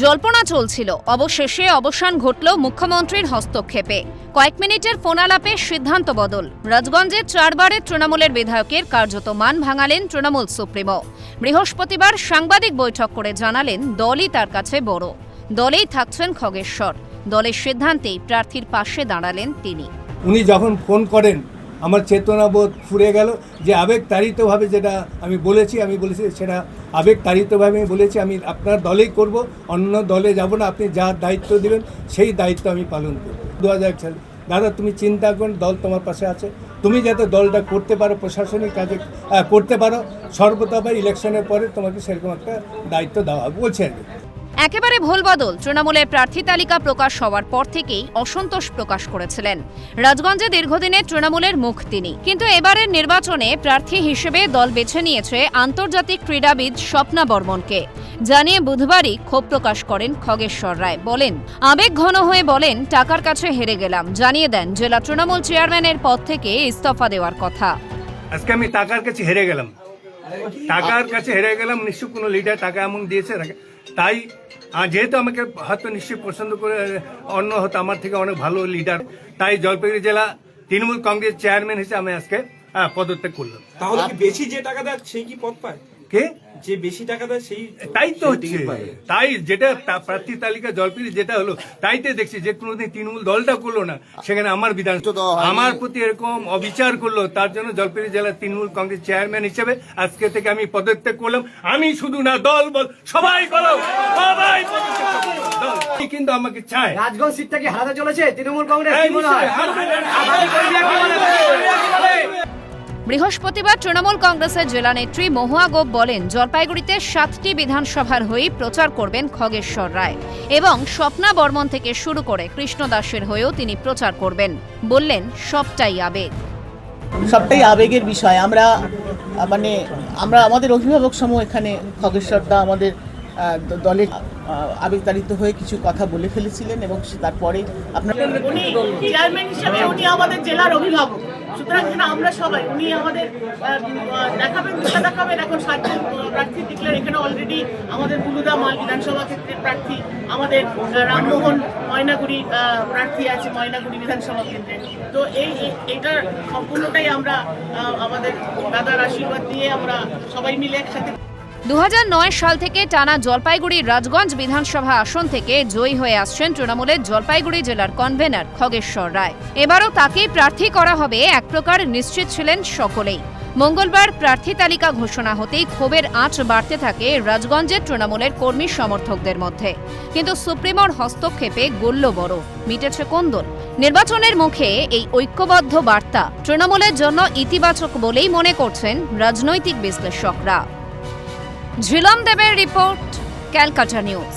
জল্পনা চলছিল, অবশেষে অবসান ঘটল মুখ্যমন্ত্রীর হস্তক্ষেপে। কয়েক মিনিটের ফোনালাপে সিদ্ধান্ত বদল। রাজগঞ্জে 4 বারের তৃণমূলের বিধায়কের কার্যত মান ভাঙালেন তৃণমূল সুপ্রিমো। বৃহস্পতিবার সাংবাদিক বৈঠক করে জানালেন দলই তার কাছে বড়, দলেই থাকছেন খগেশ্বর। দলের সিদ্ধান্তেই প্রার্থীর পাশে দাঁড়ালেন তিনি। উনি যখন ফোন করেন আমার চেতনাবোধ ফুরে গেল, যে আবেগতাড়িতভাবে যেটা আমি বলেছি সেটা আবেগতাড়িতভাবে আমি বলেছি আমি আপনার দলেই করব, অন্য দলে যাব না। আপনি যা দায়িত্ব দেবেন সেই দায়িত্ব আমি পালন করব। 2001 সালে দাদা তুমি চিন্তা করুন, দল তোমার পাশে আছে, তুমি যাতে দলটা করতে পারো, প্রশাসনিক কাজে করতে পারো, সর্বতভাবে ইলেকশনের পরে তোমাকে সেরকম একটা দায়িত্ব দেওয়া হবে বলছে। একেবারে ভোলবদল। তৃণমূলের প্রার্থী তালিকা প্রকাশ হওয়ার পর থেকেই অসন্তোষ প্রকাশ করেছিলেন। রাজগঞ্জে দীর্ঘদিনের তৃণমূলের মুখ তিনি, কিন্তু এবারের নির্বাচনে প্রার্থী হিসেবে দল বেছে নিয়েছে আন্তর্জাতিক ক্রীড়াবিদ স্বপ্না বর্মনকে জানিয়ে বুধবারই ক্ষোভ প্রকাশ করেন খগেশ্বর রায়। বলেন, আবেগ ঘন হয়ে বলেন, টাকার কাছে হেরে গেলাম। জানিয়ে দেন জেলা তৃণমূল চেয়ারম্যানের পদ থেকে ইস্তফা দেওয়ার কথা। আজকে আমি টাকার কাছে হেরে গেলাম, নিশ্চয় কোনো লিডার টাকা এমন দিয়েছে, তাই যেহেতু আমাকে হয়তো নিশ্চয়ই পছন্দ করে অন্য হয়তো আমার থেকে অনেক ভালো লিডার, তাই জলপাইগুড়ি জেলা তৃণমূল কংগ্রেস চেয়ারম্যান হিসেবে আমি আজকে পদত্যাগ করলাম। তাহলে কি বেশি যে টাকা দেয় সেই কি পদ পায়? কে যে বেশি টাকা দেয় সেই তাই তো হচ্ছে, তাই যেটা প্রার্থী তালিকা জলপাইগুড়ি যেটা হলো তাইতে দেখছি যে কোনোদিন তৃণমূল দলটা করলো না, সেখানে আমার বিধান আমার প্রতি এরকম অবিচার করলো, তার জন্য জলপাইগুড়ি জেলার তৃণমূল কংগ্রেস চেয়ারম্যান হিসেবে আজকে থেকে আমি পদত্যাগ করলাম। আমি শুধু না, দল বল সবাই করো, সবাই দল কিন্তু আমাকে চায়। রাজগঞ্জ সিটটা কি হারাতে চলেছে তৃণমূল কংগ্রেস? বৃহস্পতিবার তৃণমূল কংগ্রেসের জেলা নেত্রী মহুয়া গোপ বলেন, জলপাইগুড়িতে 7টি বিধানসভার হয়েই প্রচার করবেন খগেশ্বর রায় এবং স্বপ্না বর্মন থেকে শুরু করে কৃষ্ণ দাসের হয়েও তিনি প্রচার করবেন। বললেন, সবটাই আবেগের বিষয়। আমরা আমাদের অভিভাবক সমূহ এখানে খগেশ্বরদা আমাদের দলের আবেগতাড়িত হয়ে কিছু কথা বলে ফেলেছিলেন এবং তারপরে উনি চেয়ারম্যান হিসেবে উনি আমাদের জেলার অভিভাবক, সুতরাং আমরা সবাই উনি আমাদের দেখাবেন। এখন 7জন প্রার্থী ডিক্লেয়ার, এখানে অলরেডি আমাদের বুলুদা মাল বিধানসভা ক্ষেত্রের প্রার্থী, আমাদের রামমোহন ময়নাগুড়ি প্রার্থী আছে ময়নাগুড়ি বিধানসভা কেন্দ্রে। তো এইটার সম্পূর্ণটাই আমরা আমাদের দাদার আশীর্বাদ দিয়ে আমরা সবাই মিলে একসাথে। 2009 সাল থেকে টানা জলপাইগুড়ির রাজগঞ্জ বিধানসভা আসন থেকে জয়ী হয়ে আসছেন তৃণমূলের জলপাইগুড়ি জেলার কনভেনার খগেশ্বর রায়। এবারও তাকেই প্রার্থী করা হবে এক প্রকার নিশ্চিত ছিলেন সকলেই। মঙ্গলবার প্রার্থী তালিকা ঘোষণা হতেই ক্ষোভের আঁচ বাড়তে থাকে রাজগঞ্জের তৃণমূলের কর্মী সমর্থকদের মধ্যে। কিন্তু সুপ্রিমোর হস্তক্ষেপে গল্ল বড়, মিটেছে কোন্দল। নির্বাচনের মুখে এই ঐক্যবদ্ধ বার্তা তৃণমূলের জন্য ইতিবাচক বলেই মনে করছেন রাজনৈতিক বিশ্লেষকরা। ঝিলম দেবের রিপোর্ট, ক্যালকাটা নিউজ।